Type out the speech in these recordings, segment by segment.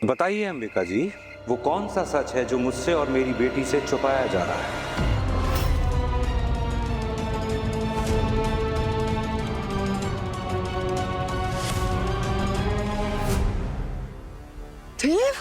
बताइए अंबिका जी, वो कौन सा सच है जो मुझसे और मेरी बेटी से छुपाया जा रहा है? देव,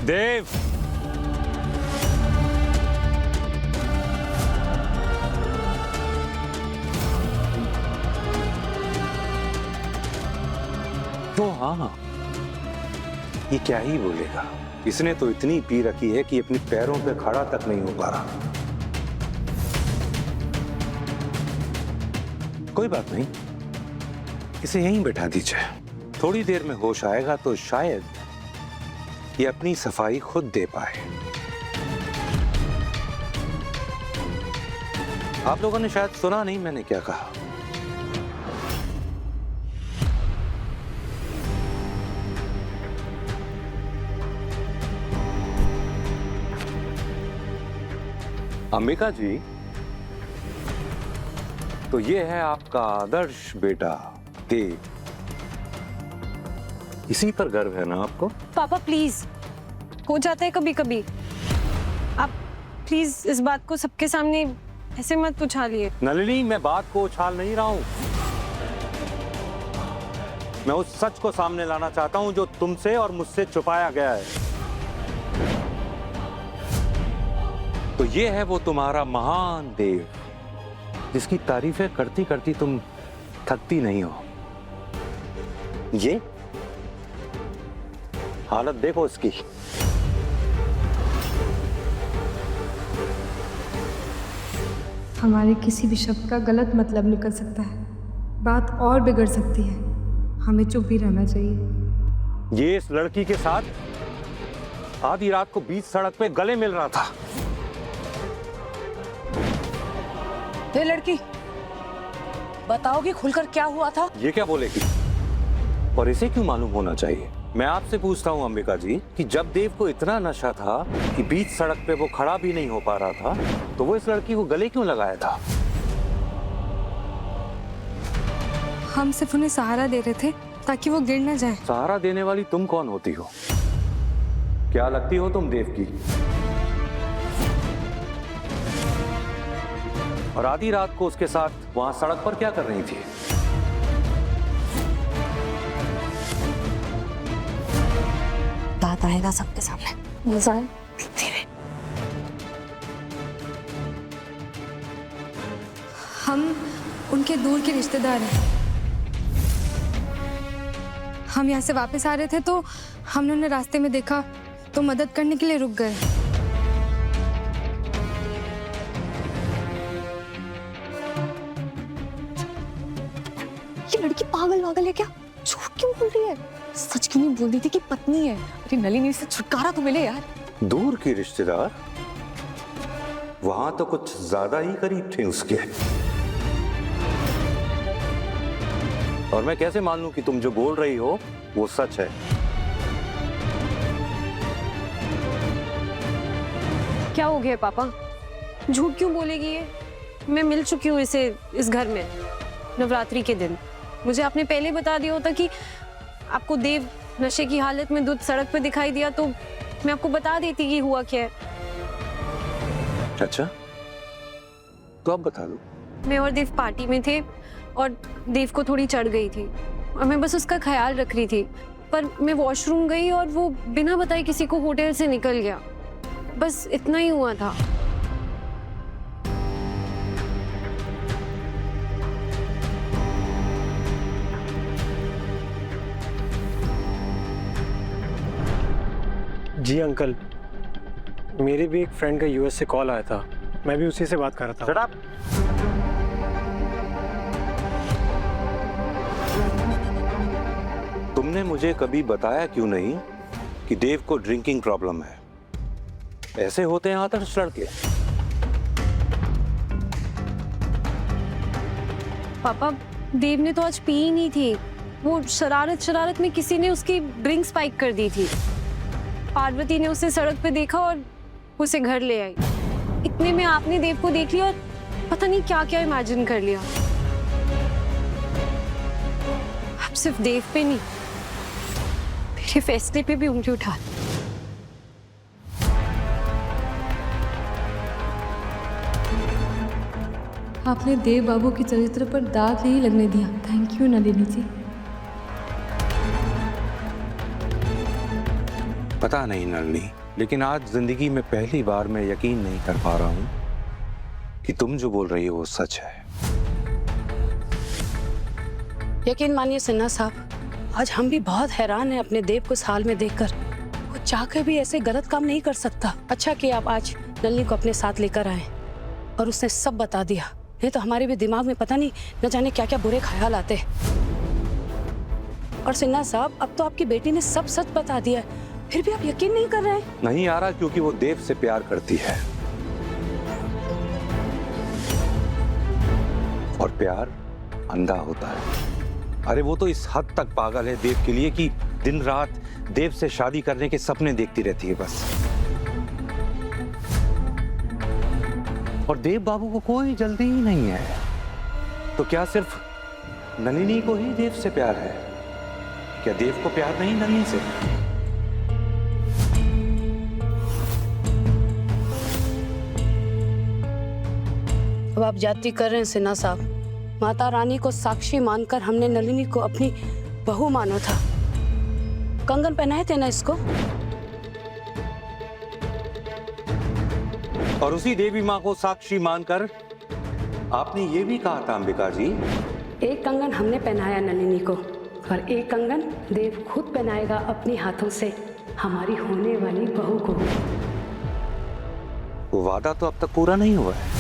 देव, तो हाँ, ये क्या ही बोलेगा। इसने तो इतनी पी रखी है कि अपने पैरों पे खड़ा तक नहीं हो पा रहा। कोई बात नहीं, इसे यहीं बैठा दीजिए। थोड़ी देर में होश आएगा तो शायद ये अपनी सफाई खुद दे पाए। आप लोगों ने शायद सुना नहीं मैंने क्या कहा। अंबिका जी, तो ये है आपका आदर्श बेटा देव। इसी पर गर्व है ना आपको? पापा प्लीज, हो जाता है कभी कभी। आप प्लीज इस बात को सबके सामने ऐसे मत उछालिए। नलिनी, मैं बात को उछाल नहीं रहा हूं। मैं उस सच को सामने लाना चाहता हूं जो तुमसे और मुझसे छुपाया गया है। तो ये है वो तुम्हारा महान देव, जिसकी तारीफें करती करती तुम थकती नहीं हो। ये हालत देखो इसकी। हमारे किसी भी शब्द का गलत मतलब निकल सकता है, बात और बिगड़ सकती है। हमें चुप भी रहना चाहिए। ये इस लड़की के साथ आधी रात को बीच सड़क पे गले मिल रहा था। ये लड़की, बताओगी खुलकर क्या हुआ था? ये क्या बोलेगी? और इसे क्यों मालूम होना चाहिए? मैं आपसे पूछता हूं अंबिका जी कि जब देव को इतना नशा था कि बीच सड़क पे वो खड़ा भी नहीं हो पा रहा था, तो वो इस लड़की को गले क्यों लगाया था? हम सिर्फ उन्हें सहारा दे रहे थे ताकि वो गिर न जाए। सहारा देने वाली तुम कौन होती हो? क्या लगती हो तुम देव की? और आधी रात को उसके साथ वहां सड़क पर क्या कर रही थी? बात आएगा सबके सामने। मजा है? धीरे। हम उनके दूर के रिश्तेदार हैं। हम यहाँ से वापस आ रहे थे तो हमने उन्हें रास्ते में देखा तो मदद करने के लिए रुक गए। ये लड़की पागल वागल है क्या? झूठ क्यों बोल रही है? सच क्यों नहीं बोल रही थी कि पत्नी है? अरे नलिनी से छुटकारा तो मिले यार। दूर की रिश्तेदार? वहां तो कुछ ज्यादा ही करीब थे उसके। और मैं कैसे मान लूं कि तुम जो बोल रही हो वो सच है? क्या हो गया पापा? झूठ क्यों बोलेगी ये? मैं मिल चुकी हूँ इसे इस घर में नवरात्रि के दिन। मुझे आपने पहले बता दिया होता कि आपको देव नशे की हालत में दूध सड़क पे दिखाई दिया तो मैं आपको बता देती कि हुआ क्या है। अच्छा, तो अब बता दो। मैं और देव पार्टी में थे और देव को थोड़ी चढ़ गई थी और मैं बस उसका ख्याल रख रही थी, पर मैं वॉशरूम गई और वो बिना बताए किसी को होटल से निकल गया। बस इतना ही हुआ था। जी अंकल, मेरे भी एक फ्रेंड का यूएस से कॉल आया था। मैं भी उसी से बात कर रहा था। Shut up! तुमने मुझे कभी बताया क्यों नहीं कि देव को ड्रिंकिंग प्रॉब्लम है? ऐसे होते हैं आदर्श लड़के। पापा, देव ने तो आज पी ही नहीं थी। वो शरारत में किसी ने उसकी ड्रिंक स्पाइक कर दी थी। पार्वती ने उसे सड़क पे देखा और उसे घर ले आई। इतने में आपने देव को देख लिया और पता नहीं क्या क्या इमेजिन कर लिया। अब सिर्फ देव पे नहीं, मेरे फैसले पे भी उंगली उठा दी। आपने देव बाबू के चरित्र पर दाग नहीं लगने दिया। थैंक यू नलिनी जी। पता नहीं नलिनी, लेकिन आज जिंदगी में पहली बार मैं यकीन नहीं कर पा रहा हूं कि तुम जो बोल रही हो वो सच है। यकीन मानिए सिन्हा साहब, आज हम भी बहुत हैरान हैं अपने देव को इस हाल में देखकर। वो चाहकर भी ऐसे गलत काम नहीं कर सकता। अच्छा कि आप आज नलिनी को अपने साथ लेकर आए और उसने सब बता दिया। नहीं तो हमारे भी दिमाग में पता नहीं न जाने क्या क्या बुरे ख्याल आते। और सिन्हा साहब, अब तो आपकी बेटी ने सब सच बता दिया, फिर भी आप यकीन नहीं कर रहे हैं। नहीं आ रहा क्योंकि वो देव से प्यार करती है, और प्यार अंधा होता है। अरे वो तो इस हद तक पागल है देव के लिए कि दिन रात देव से शादी करने के सपने देखती रहती है बस। और देव बाबू को कोई जल्दी ही नहीं है। तो क्या सिर्फ नलिनी को ही देव से प्यार है? क्या देव को प्यार नहीं नलिनी से? अब आप जाति कर रहे हैं सिन्हा साहब। माता रानी को साक्षी मानकर हमने नलिनी को अपनी बहू माना था। कंगन पहनाए थे ना इसको। और उसी देवी माँ को साक्षी मानकर आपने ये भी कहा था अंबिका जी, एक कंगन हमने पहनाया नलिनी को और एक कंगन देव खुद पहनाएगा अपने हाथों से हमारी होने वाली बहू को। वो वादा तो अब तक पूरा नहीं हुआ है।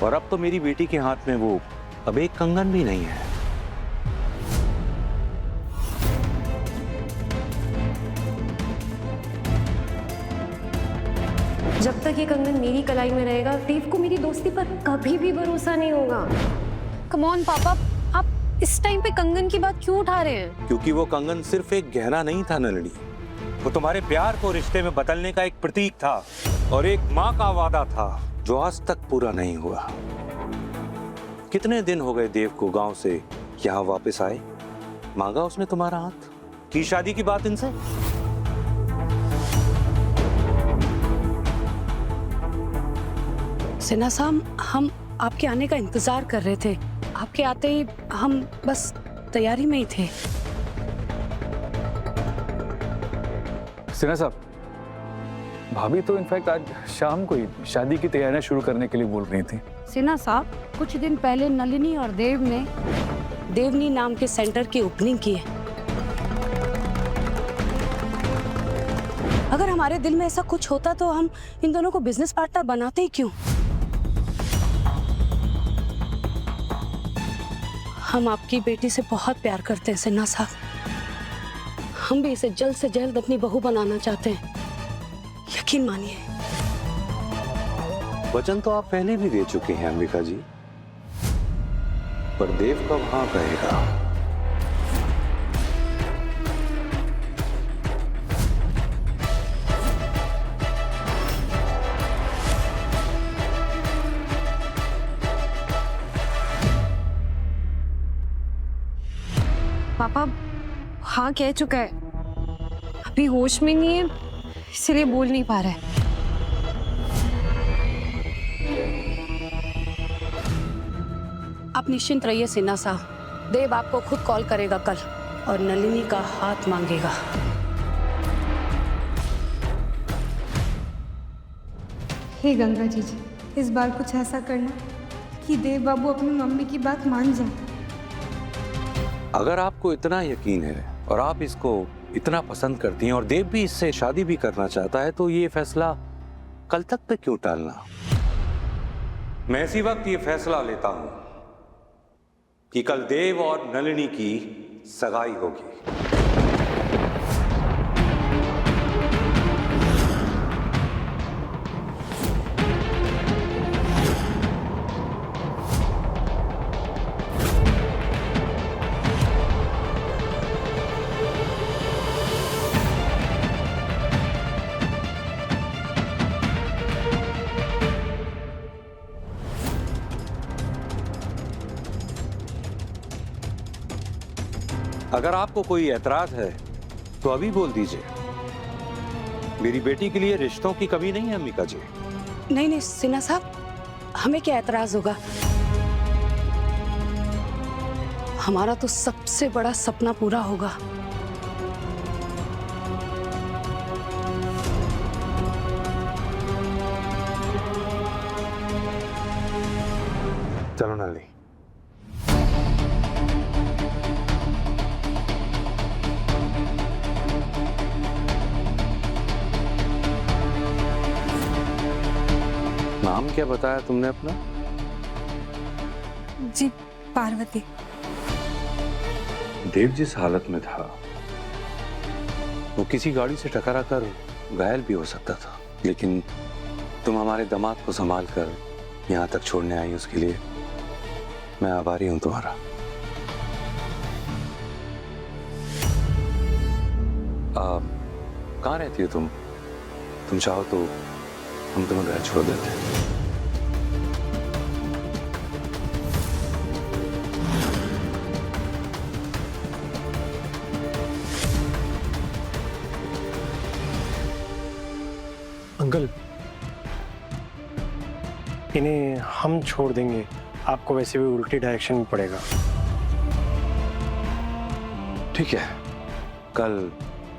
और अब तो मेरी बेटी के हाथ में वो अब एक कंगन भी नहीं है। जब तक ये कंगन मेरी कलाई में रहेगा, देव को मेरी दोस्ती पर कभी भी भरोसा नहीं होगा। कम ऑन पापा, आप इस टाइम पे कंगन की बात क्यों उठा रहे हैं? क्योंकि वो कंगन सिर्फ एक गहना नहीं था नलिनी, वो तुम्हारे प्यार को रिश्ते में बदलने का एक प्रतीक था और एक माँ का वादा था जो आज तक पूरा नहीं हुआ। कितने दिन हो गए देव को गांव से यहाँ वापस आए? मांगा उसने तुम्हारा हाथ? की शादी की बात इनसे? सिन्हा साहब, हम आपके आने का इंतजार कर रहे थे। आपके आते ही हम बस तैयारी में ही थे। सिन्हा साहब, भाभी तो इनफैक्ट आज शाम को ही शादी की तैयारियां शुरू करने के लिए बोल रही थी। सिन्हा साहब, कुछ दिन पहले नलिनी और देव ने देवनी नाम के सेंटर की ओपनिंग की है। अगर हमारे दिल में ऐसा कुछ होता तो हम इन दोनों को बिजनेस पार्टनर बनाते ही क्यों? हम आपकी बेटी से बहुत प्यार करते हैं सिन्हा साहब। हम भी इसे जल्द से जल्द अपनी बहू बनाना चाहते हैं। यकीन मानिए। वचन तो आप पहले भी दे चुके हैं अंबिका जी, पर देव कब हाँ कहेगा? पापा हाँ कह चुका है, अभी होश में नहीं है इसलिए बोल नहीं पा रहा है। आप निश्चिंत रहिए सिन्हा साहब, देव आपको खुद कॉल करेगा कल और नलिनी का हाथ मांगेगा। हे गंगा जी, इस बार कुछ ऐसा करना कि देव बाबू अपनी मम्मी की बात मान जाए। अगर आपको इतना यकीन है और आप इसको इतना पसंद करती हैं और देव भी इससे शादी भी करना चाहता है, तो ये फैसला कल तक पे क्यों टालना? मैं इसी वक्त ये फैसला लेता हूं कि कल देव और नलिनी की सगाई होगी। अगर आपको कोई ऐतराज है तो अभी बोल दीजिए। मेरी बेटी के लिए रिश्तों की कमी नहीं है अंबिका जी। नहीं नहीं सिन्हा साहब, हमें क्या ऐतराज होगा। हमारा तो सबसे बड़ा सपना पूरा होगा। चलो नलिनी। नाम क्या बताया तुमने अपना? जी पार्वती। देव जिस हालत में था वो किसी गाड़ी से टकरा कर घायल भी हो सकता था, लेकिन तुम हमारे दामाद को संभाल कर यहाँ तक छोड़ने आई, उसके लिए मैं आभारी हूं तुम्हारा। कहाँ रहती हो तुम? तुम चाहो तो हम तुम्हें घर छोड़ देते हैं। अंकल, इन्हें हम छोड़ देंगे, आपको वैसे भी उल्टी डायरेक्शन में पड़ेगा। ठीक है, कल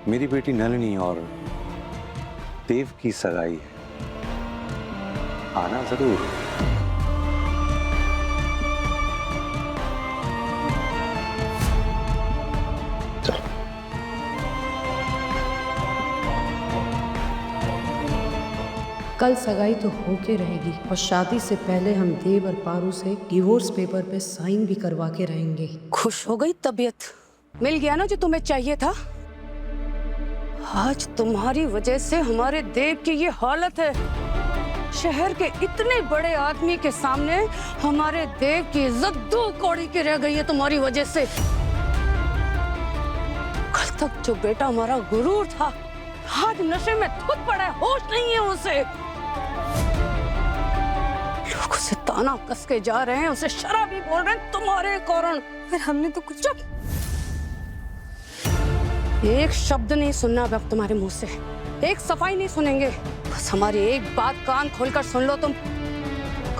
मेरी बेटी नलिनी और देव की सगाई है, आना जरूर। चलो। कल सगाई तो होके रहेगी और शादी से पहले हम देव और पारू से डिवोर्स पेपर पे साइन भी करवा के रहेंगे। खुश हो गई तबीयत? मिल गया ना जो तुम्हें चाहिए था? आज तुम्हारी वजह से हमारे देव की ये हालत है। शहर के इतने बड़े आदमी के सामने हमारे देव की इज्जत दो कौड़ी की रह गई है तुम्हारी वजह से। कल तक जो बेटा हमारा गुरूर था, आज नशे में धुत पड़ा है, होश नहीं है उसे। लोग उसे ताना कस के जा रहे हैं, उसे शराबी बोल रहे हैं तुम्हारे कारण। पर हमने तो कुछ। चुप! एक शब्द नहीं सुनना अब तुम्हारे मुंह से, एक सफाई नहीं सुनेंगे। बस हमारी एक बात कान खोलकर सुन लो तुम।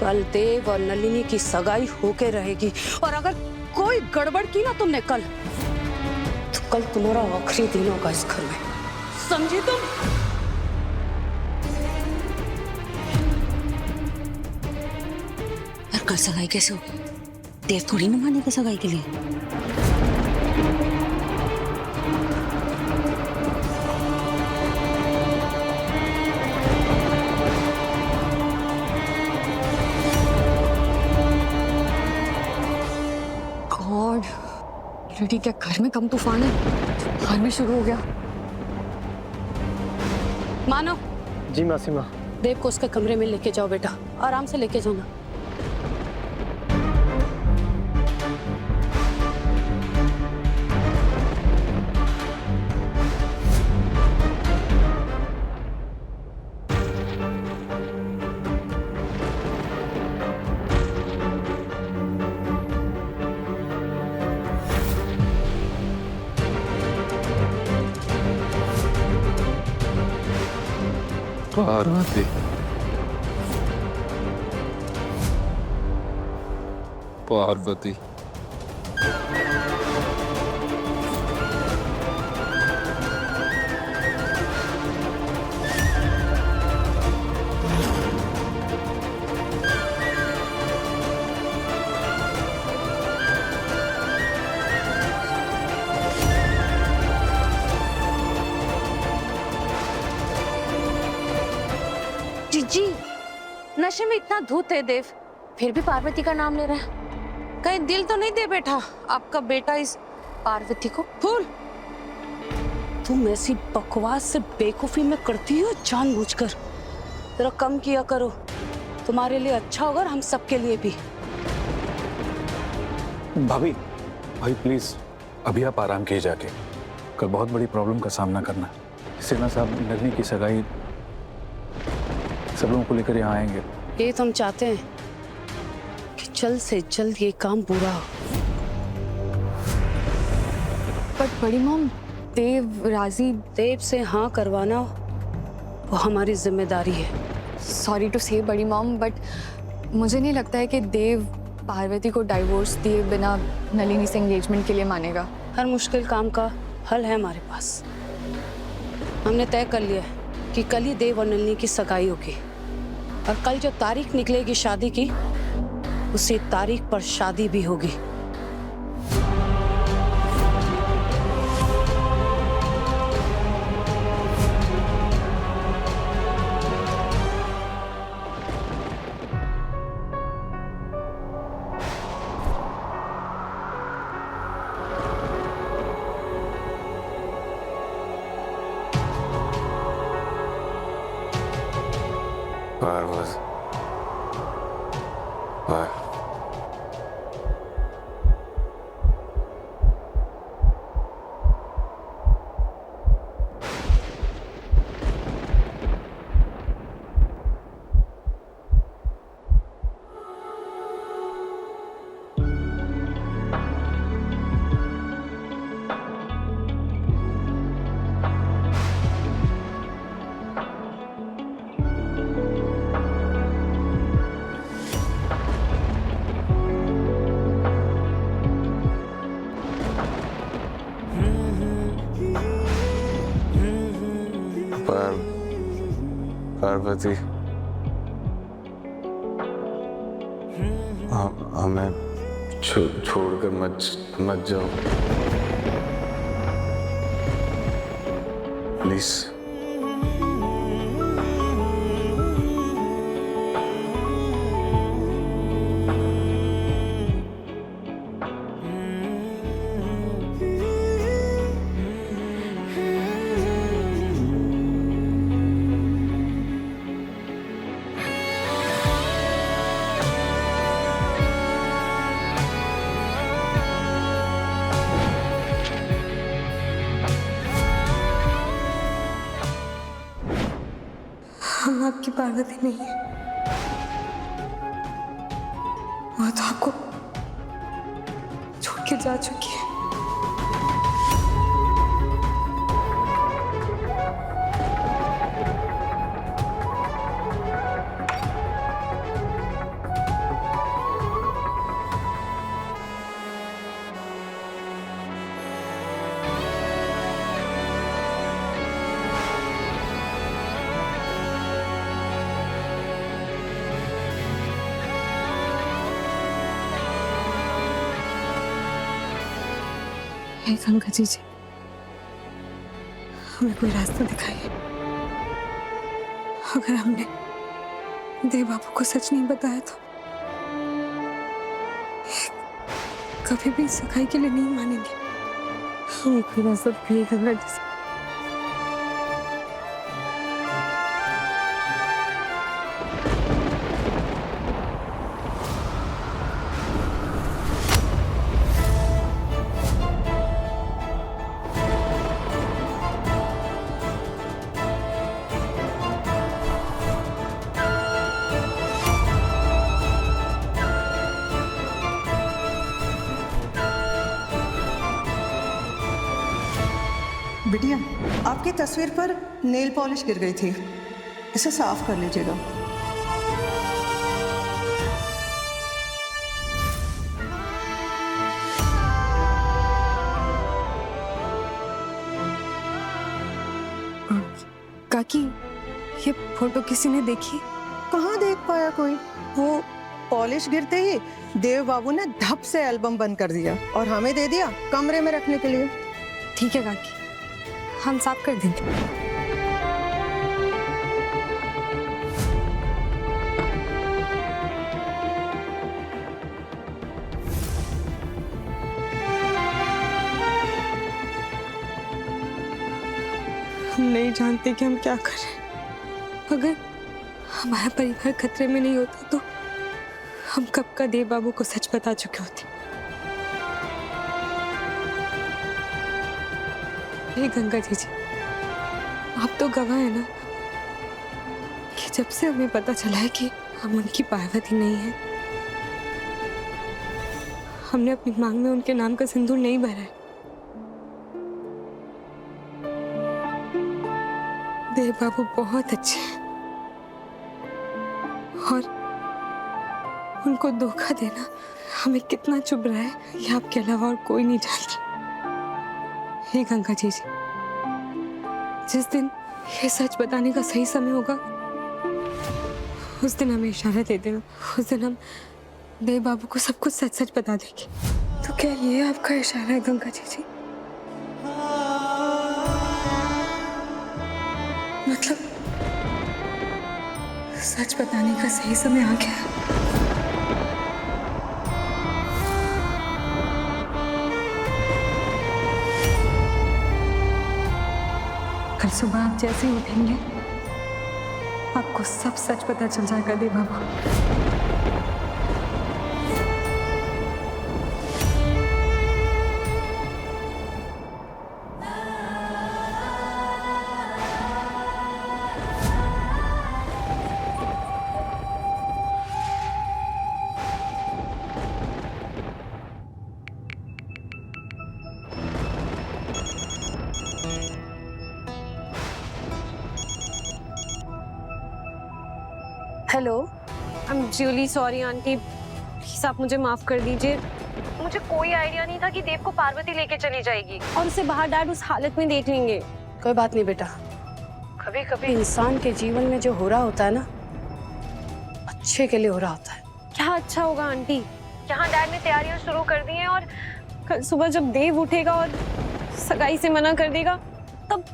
कल देव और नलिनी की सगाई होके रहेगी, और अगर कोई गड़बड़ की ना तुमने कल, तो कल तुम्हारा आखिरी दिन होगा इस घर में, समझी तुम? पर कल सगाई कैसे होगी? देव थोड़ी ना मानेगा सगाई के लिए। गॉड, लड़की क्या घर में कम तूफान है? घर में शुरू हो गया। मानो जी मासीमा। देव को उसके कमरे में लेके जाओ बेटा, आराम से लेके जाना। पार्वती, पार्वती, जी, नशे में इतना धूत है देव, फिर भी पार्वती का नाम ले रहे हैं। कहीं दिल तो नहीं दे बैठा आपका बेटा इस पार्वती को? फूल, तुम ऐसी बकवास से बेवकूफी में करती हो जानबूझकर। जरा कम किया करो, तुम्हारे लिए अच्छा होगा और हम सबके लिए भी। भाभी भाई प्लीज अभी आप आराम कीजिए जाके, कल बहुत बड़ी प्रॉब्लम का सामना करना है। सेना साहब नलिनी की सगाई सब लोगों को लेकर यहाँ आएंगे। ये तो हम चाहते हैं कि जल्द से जल्द ये काम पूरा हो। बट बड़ी मॉम, देव राजी। देव से हाँ करवाना वो हमारी जिम्मेदारी है। सॉरी टू से बड़ी मॉम, बट मुझे नहीं लगता है कि देव पार्वती को डाइवोर्स दिए बिना नलिनी से एंगेजमेंट के लिए मानेगा। हर मुश्किल काम का हल है हमारे पास। हमने तय कर लिया है कि कल ही देव और नलिनी की सगाई होगी, और कल जो तारीख निकलेगी शादी की, उसी तारीख पर शादी भी होगी। पार्वती, हमें छोड़कर मत जाओ प्लीज। हम आपकी पार्वती नहीं है, वो तो आपको छोड़ के जा चुकी है। हे गंगा जी, हमें कोई रास्ता दिखाइए। अगर हमने देव बाबू को सच नहीं बताया तो कभी भी सगाई के लिए नहीं मानेंगे। हमें कोई रास्ता दिखाइए गंगा जी। बिटिया, आपकी तस्वीर पर नेल पॉलिश गिर गई थी, इसे साफ कर लीजिएगा। काकी, ये फोटो किसी ने देखी? कहाँ देख पाया कोई? वो पॉलिश गिरते ही देव बाबू ने धप से एल्बम बंद कर दिया और हमें दे दिया कमरे में रखने के लिए। ठीक है काकी, हम साफ कर देंगे। हम नहीं जानते कि हम क्या कर रहे हैं। अगर हमारा परिवार खतरे में नहीं होता तो हम कब का देव बाबू को सच बता चुके होते। हे गंगा जी, आप तो गवाह है ना कि जब से हमें पता चला है कि हम उनकी पार्वती नहीं है, हमने अपनी मांग में उनके नाम का सिंदूर नहीं भरा है। देव बाबू बहुत अच्छे हैं और उनको धोखा देना हमें कितना चुभ रहा है ये आपके अलावा और कोई नहीं जानता। हे गंगा जी, जिस दिन ये सच बताने का सही समय होगा उस दिन हमें इशारा दे देना। उस दिन हम देव बाबू को सब कुछ सच सच बता देंगे। तो क्या ये आपका इशारा है गंगा जी? मतलब सच बताने का सही समय आ गया है। कल सुबह आप जैसे ही उठेंगे आपको सब सच पता चल जाएगा Dev Babu. Hello. I am really sorry aunty, please आप मुझे माफ कर दीजिए। मुझे कोई आइडिया नहीं था कि देव को पार्वती लेके चली जाएगी और उसे बाहर डैड उस हालत में देख लेंगे। कोई बात नहीं बेटा, कभी कभी इंसान के जीवन में जो हो रहा होता है ना, अच्छे के लिए हो रहा होता है। क्या अच्छा होगा आंटी? यहाँ डैड ने तैयारियां शुरू कर दी हैं और कल सुबह जब देव उठेगा और सगाई से मना कर देगा तब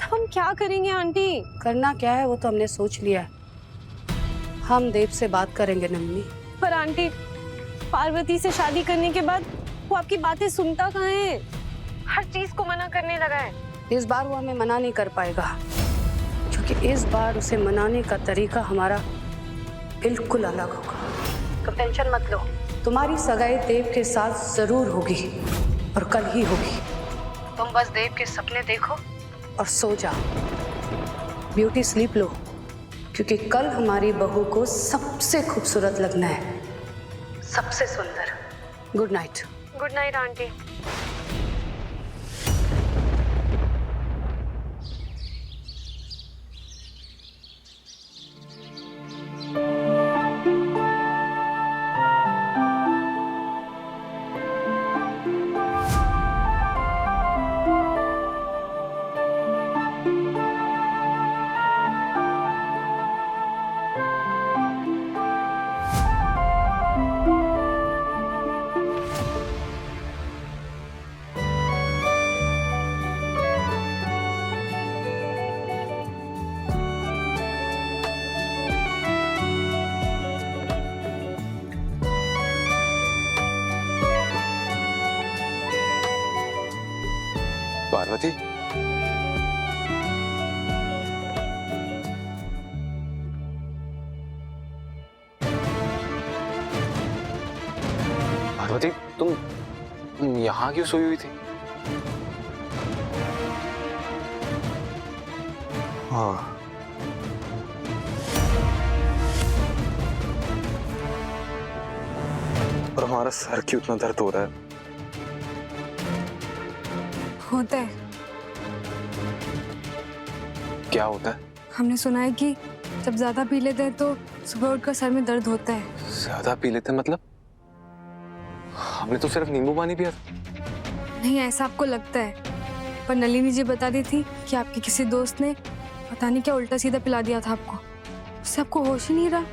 हम क्या करेंगे आंटी? करना क्या है वो तो हमने सोच लिया है। हम देव से बात करेंगे नन्नी। पर आंटी, पार्वती से शादी करने के बाद वो आपकी बातें सुनता कहाँ है? हर चीज को मना करने लगा है। इस बार वो हमें मना नहीं कर पाएगा, क्योंकि इस बार उसे मनाने का तरीका हमारा बिल्कुल अलग होगा। तुम टेंशन मत लो, तुम्हारी सगाई देव के साथ जरूर होगी और कल ही होगी। तुम बस देव के सपने देखो और सो जाओ। ब्यूटी स्लीप लो, क्योंकि कल हमारी बहू को सबसे खूबसूरत लगना है, सबसे सुंदर। Good night. Good night aunty. Parvati, Parvati तुम यहाँ क्यों सोई हुई थी? हाँ, और हमारा सर क्यों इतना दर्द हो रहा है? होता है। क्या होता है? हमने सुना है कि जब ज्यादा पी लेते हैं तो सुबह उठकर सर में दर्द होता है। ज्यादा पी लेते मतलब? हमने तो सिर्फ नींबू पानी पिया था। नहीं, ऐसा आपको लगता है, पर नलिनी जी बता दी थी कि आपके किसी दोस्त ने पता नहीं क्या उल्टा सीधा पिला दिया था आपको, उससे आपको होश ही नहीं रहा।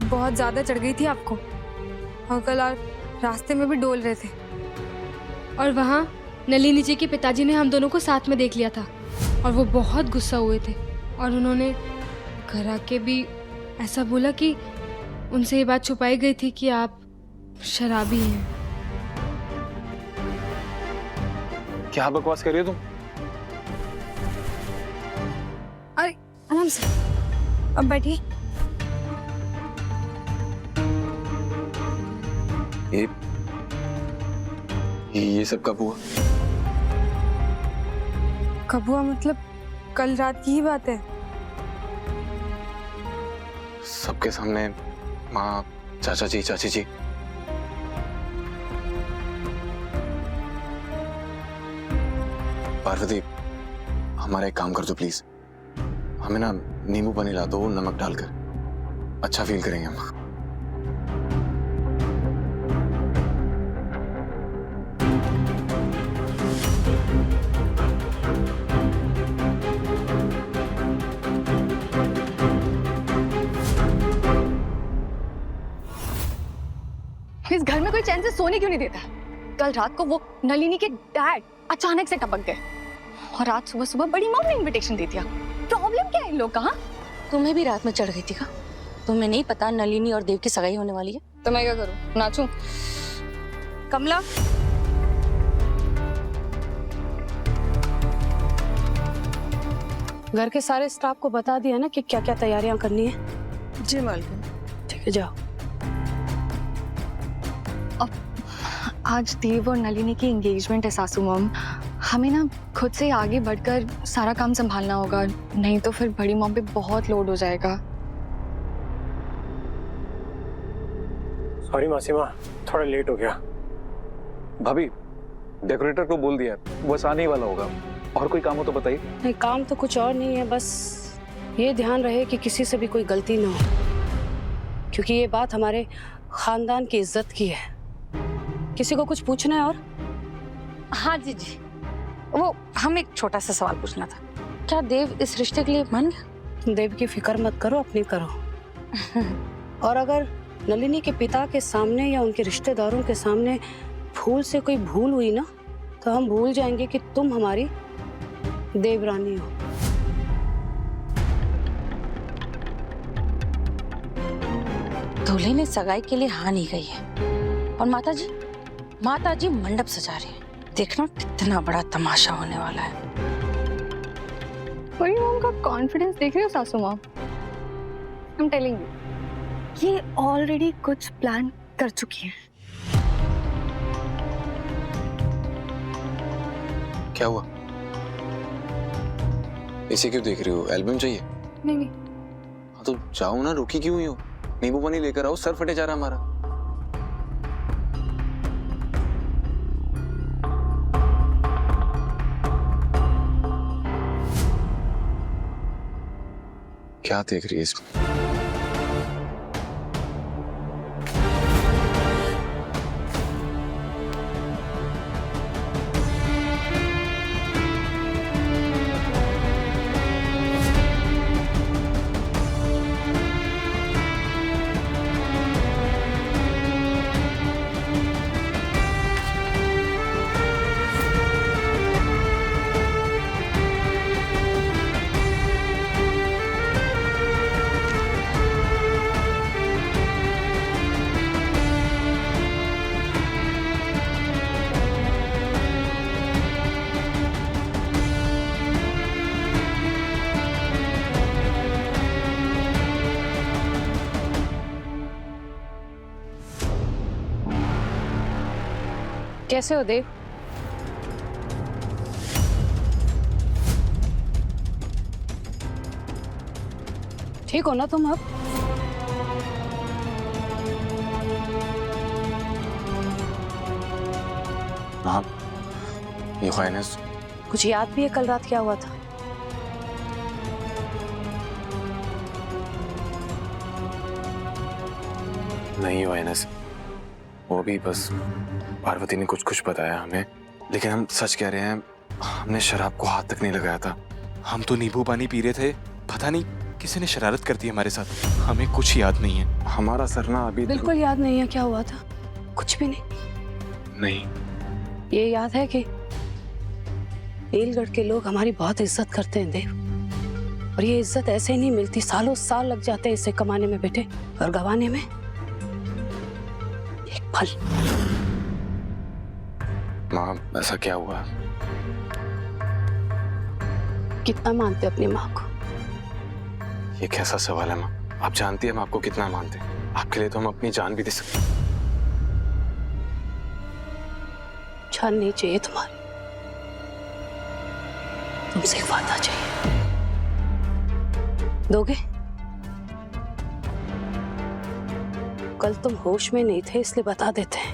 बहुत ज्यादा चढ़ गई थी आपको, और कल आप रास्ते में भी डोल रहे थे। और वहाँ नलिनी जी के पिताजी ने हम दोनों को साथ में देख लिया था और वो बहुत गुस्सा हुए थे और उन्होंने घर आके भी ऐसा बोला कि उनसे ये बात छुपाई गई थी कि आप शराबी हैं। क्या बकवास कर रही हो तुम? अरे आराम से, अब बैठिए। ये सब कब हुआ? कब हुआ मतलब कल रात की ही बात है। सबके सामने? माँ, चाचा जी, चाची जी? पार्वती, हमारा एक काम कर दो प्लीज। हमें ना नींबू पानी ला दो नमक डालकर, अच्छा फील करेंगे हम। इस घर में कोई चैन से सोने क्यों नहीं देता? कल रात को वो नलिनी के डैड अचानक से टपक गए और आज सुबह सुबह बड़ी मॉम ने इनविटेशन दे दिया। प्रॉब्लम क्या है इन लोग का? तुम्हें भी रात में चढ़ गई थी का? तुम्हें नहीं पता नलिनी और देव की सगाई होने वाली है? तो मैं क्या करूं, नाचूं? कमला, घर के सारे स्टाफ को बता दिया ना कि क्या क्या तैयारियां करनी है? जी मालकिन। ठीक है, जाओ। आज देव और नलिनी की एंगेजमेंट है सासू मॉम। हमें ना खुद से आगे बढ़कर सारा काम संभालना होगा, नहीं तो फिर बड़ी मॉम पे बहुत लोड हो जाएगा। सॉरी मासी माँ, थोड़ा लेट हो गया। भाभी, डेकोरेटर को बोल दिया है, बस आने ही वाला होगा। और कोई काम हो तो बताइए। नहीं, काम तो कुछ और नहीं है, बस ये ध्यान रहे कि किसी से भी कोई गलती ना हो, क्योंकि ये बात हमारे खानदान की इज्जत की है। किसी को कुछ पूछना है? और हाँ जी जी, वो हम एक छोटा सा सवाल पूछना था। क्या देव इस रिश्ते के लिए मान गया? देव की फिक्र मत करो, अपनी करो। और अगर नलिनी के पिता के सामने या उनके रिश्तेदारों के सामने भूल से कोई भूल हुई ना, तो हम भूल जाएंगे कि तुम हमारी देवरानी हो। दूल्हे ने सगाई के लिए हाँ नहीं कही है और माता जी मंडप सजा रही है। देखना कितना बड़ा तमाशा होने वाला है। बड़ी मॉम का कॉन्फिडेंस देख रहे हो सासू mom? I am telling you, ये ऑलरेडी कुछ प्लान कर चुकी है। क्या हुआ? इसे क्यों देख रही हो? एल्बम चाहिए? नहीं। हाँ तो जाओ ना, रुकी क्यों हुई हो? नींबू पानी लेकर आओ, सर फटे जा रहा हमारा। क्या देख रही है इसमें? कैसे हो देव? ठीक हो ना तुम अब? हाँ, ये ख्याल कुछ याद भी है कल रात क्या हुआ था? नहीं वायनस, वो भी बस पार्वती ने कुछ बताया हमें, लेकिन हम सच कह रहे हैं, हमने शराब को हाथ तक नहीं लगाया था। हम तो नींबू पानी पी रहे थे, पता नहीं किसी ने शरारत कर दी हमारे साथ। हमें कुछ याद नहीं है। हमारा सर ना अभी बिल्कुल याद नहीं है क्या हुआ था? कुछ भी नहीं? नहीं। ये याद है कि नीलगढ़ के लोग हमारी बहुत इज्जत करते हैं देव। और ये इज्जत ऐसे नहीं मिलती, सालों साल लग जाते हैं इसे कमाने में बेटे, और गंवाने में एक पल। माँ ऐसा क्या हुआ? कितना मानते अपनी माँ को? ये कैसा सवाल है माँ? आप जानती हैं हम आपको कितना मानते हैं। आपके लिए तो हम अपनी जान भी दे सकते हैं। जान नहीं चाहिए तुम्हारी, तुमसे एक वादा चाहिए। दोगे? कल तुम होश में नहीं थे इसलिए बता देते हैं।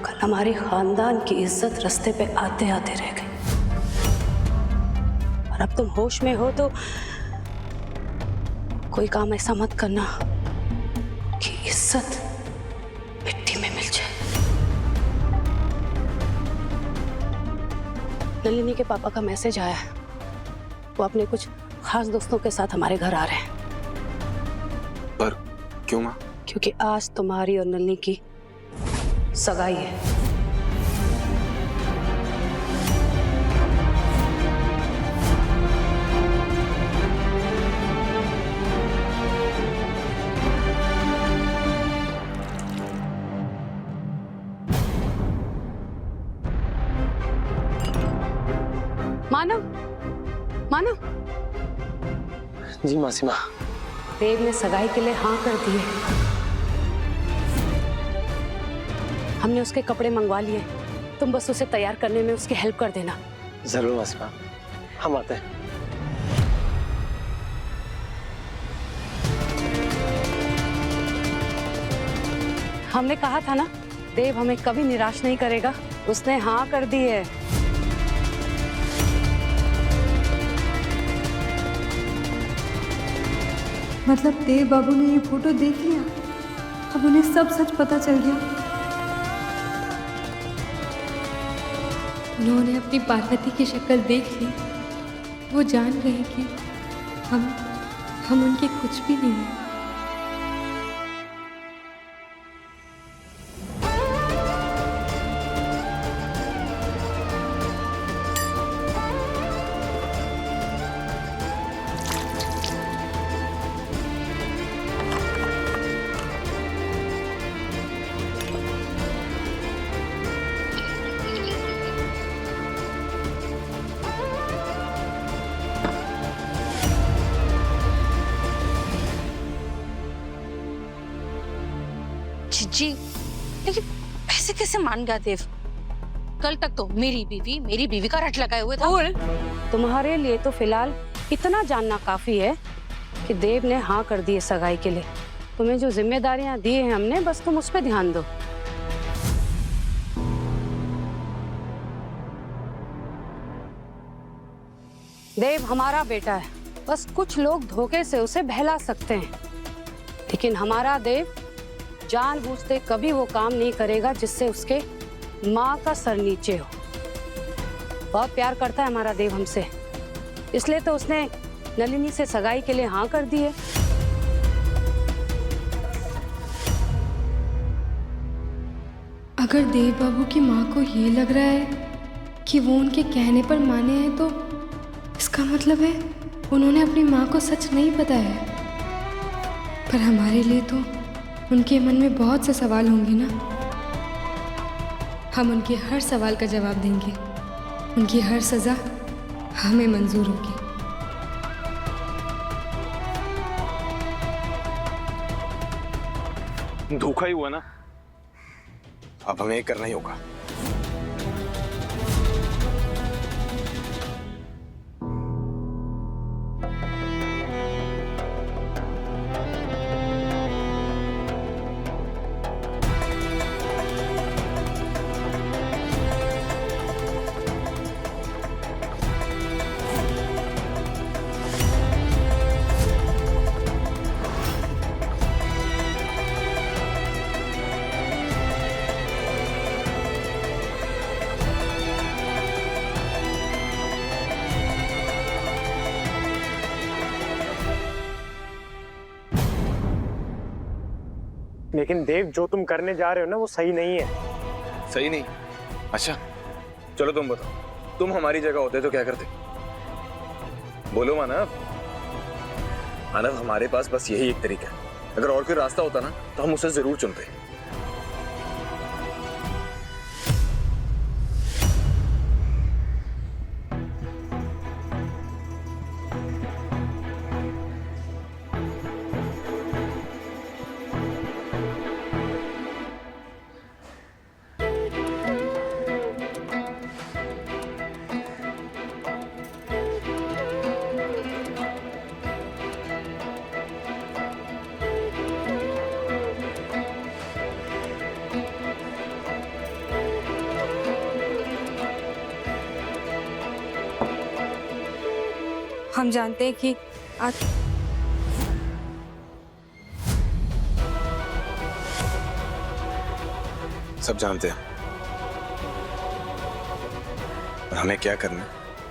कल हमारे खानदान की इज्जत रास्ते पे आते आते रह गई, और अब तुम होश में हो तो कोई काम ऐसा मत करना कि इज्जत मिट्टी में मिल जाए। नलिनी के पापा का मैसेज आया है, वो अपने कुछ खास दोस्तों के साथ हमारे घर आ रहे हैं। पर क्यों माँ? क्योंकि आज तुम्हारी और नलिनी की सगाई है। मानव, मानव, जी मासी माँ। देव ने सगाई के लिए हाँ कर दी है। हमने उसके कपड़े मंगवा लिए, तुम बस उसे तैयार करने में उसकी हेल्प कर देना। जरूर मासी माँ, हम आते हैं। हमने कहा था ना, देव हमें कभी निराश नहीं करेगा। उसने हाँ कर दी है। मतलब देव बाबू ने ये फोटो देख लिया, अब उन्हें सब सच पता चल गया। उन्होंने अपनी पार्वती की शक्ल देख ली। वो जान रहे हैं कि हम उनके कुछ भी नहीं हैं। जी लेकिन ऐसे कैसे मान गया देव? कल तक तो मेरी बीवी का रट लगाए हुए था। तुम्हारे लिए तो फिलहाल इतना जानना काफी है कि देव ने हाँ कर दी है सगाई के लिए। तुम्हें जो जिम्मेदारियां दी हैं हमने, बस तुम उस पर ध्यान दो। देव हमारा बेटा है, बस कुछ लोग धोखे से उसे बहला सकते हैं, लेकिन हमारा देव जानबूझते कभी वो काम नहीं करेगा जिससे उसके माँ का सर नीचे हो। बहुत प्यार करता है हमारा देव हमसे, इसलिए तो उसने नलिनी से सगाई के लिए हाँ कर दी है। अगर देव बाबू की माँ को ये लग रहा है कि वो उनके कहने पर माने हैं, तो इसका मतलब है उन्होंने अपनी माँ को सच नहीं बताया है। पर हमारे लिए तो उनके मन में बहुत से सवाल होंगे ना। हम उनके हर सवाल का जवाब देंगे, उनकी हर सजा हमें मंजूर होगी। धोखा ही हुआ ना, अब हमें ये करना ही होगा। लेकिन देव, जो तुम करने जा रहे हो ना, वो सही नहीं है। सही नहीं? अच्छा चलो तुम बताओ, तुम हमारी जगह होते तो क्या करते? बोलो मानव। मानव, हमारे पास बस यही एक तरीका है। अगर और कोई रास्ता होता ना तो हम उसे जरूर चुनते। हम जानते हैं कि आज सब जानते हैं और हमें क्या करना है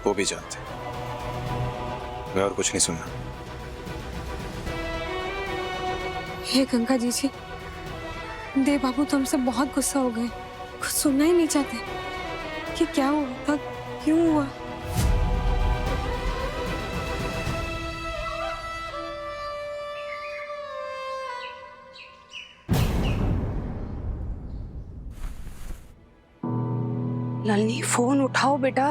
वो भी जानते हैं। मैं और कुछ नहीं सुनना। हे गंगा जी, देव बाबू तो हमसे बहुत गुस्सा हो गए, कुछ सुनना ही नहीं चाहते कि क्या हुआ था, क्यों हुआ। नलिनी, फोन उठाओ बेटा।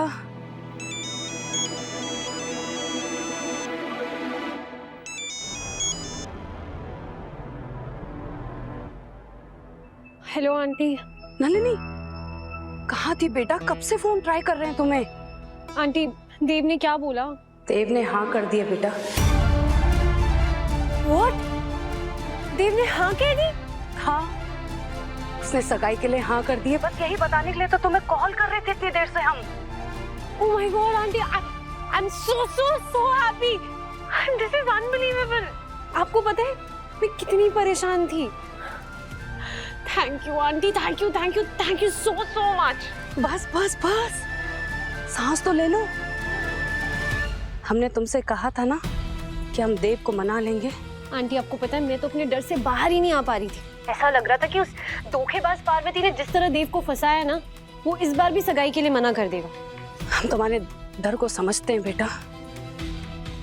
Hello aunty. नलिनी, कहाँ थी बेटा? कब से फोन ट्राई कर रहे हैं तुम्हें? आंटी, देव ने क्या बोला? देव ने हाँ कर दिया बेटा। व्हाट? देव ने हाँ कह दी? हाँ, उसने सगाई के लिए हाँ कर दी है। बस यही बताने के लिए तो तुम्हें कॉल कर रहे थे इतनी देर से हम। Oh my God aunty, I am so happy. This is unbelievable. आपको पता है मैं कितनी परेशान थी। Thank you aunty, thank you so much. बस बस बस, सांस तो ले लो। हमने तुमसे कहा था ना कि हम देव को मना लेंगे। आंटी, आपको पता है मैं तो अपने डर से बाहर ही नहीं आ पा रही थी। ऐसा लग रहा था कि उस धोखेबाज पार्वती ने जिस तरह देव को फंसाया ना, वो इस बार भी सगाई के लिए मना कर देगा। हम तुम्हारे डर को समझते हैं बेटा,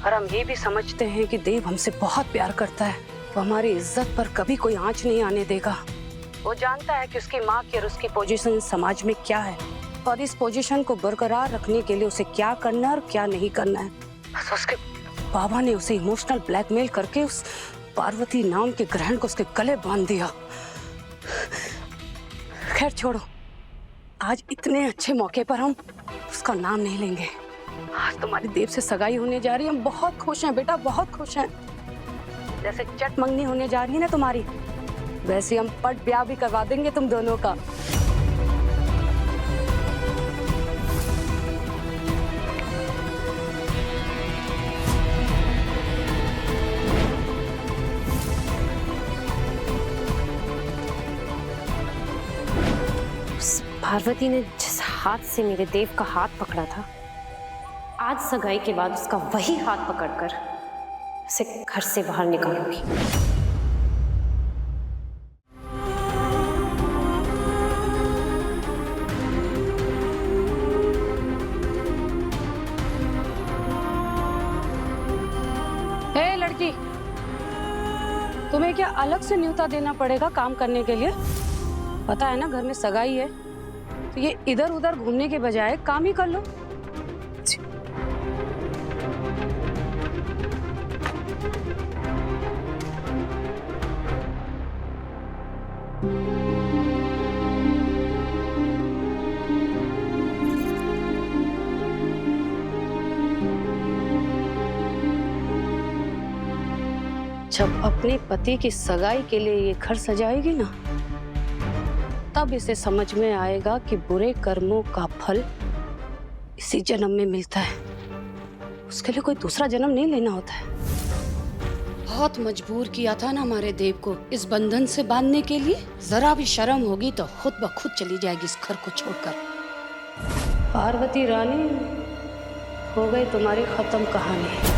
और हम ये भी समझते हैं कि देव हमसे बहुत प्यार करता है। वो हमारी इज्जत पर कभी कोई आंच नहीं आने देगा। वो जानता है कि उसकी माँ की और उसकी पोजीशन समाज में क्या है, और इस पोजीशन को बरकरार रखने के लिए उसे क्या करना है और क्या नहीं करना है। बस उसके बाबा ने उसे इमोशनल ब्लैकमेल करके उस पार्वती नाम के ग्रहण को उसके गले बांध दिया। खैर छोड़ो, आज इतने अच्छे मौके पर हम उसका नाम नहीं लेंगे। आज तुम्हारी देव से सगाई होने जा रही है। हम बहुत खुश हैं बेटा, बहुत खुश हैं। जैसे चट मंगनी होने जा रही है ना तुम्हारी, वैसे हम पट ब्याह भी करवा देंगे तुम दोनों का। पार्वती ने जिस हाथ से मेरे देव का हाथ पकड़ा था, आज सगाई के बाद उसका वही हाथ पकड़कर उसे घर से बाहर निकालूंगी। हे लड़की, तुम्हें क्या अलग से न्योता देना पड़ेगा काम करने के लिए? पता है ना घर में सगाई है, तो ये इधर उधर घूमने के बजाय काम ही कर लो। जब अपने पति की सगाई के लिए ये घर सजाएगी ना, तब इसे समझ में आएगा कि बुरे कर्मों का फल इसी जन्म में मिलता है। उसके लिए कोई दूसरा जन्म नहीं लेना होता है। बहुत मजबूर किया था ना हमारे देव को इस बंधन से बांधने के लिए। जरा भी शर्म होगी तो खुद ब खुद चली जाएगी इस घर को छोड़कर। पार्वती रानी, हो गई तुम्हारी खत्म कहानी।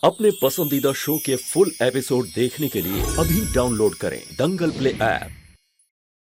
अपने पसंदीदा शो के फुल एपिसोड देखने के लिए अभी डाउनलोड करें दंगल प्ले ऐप।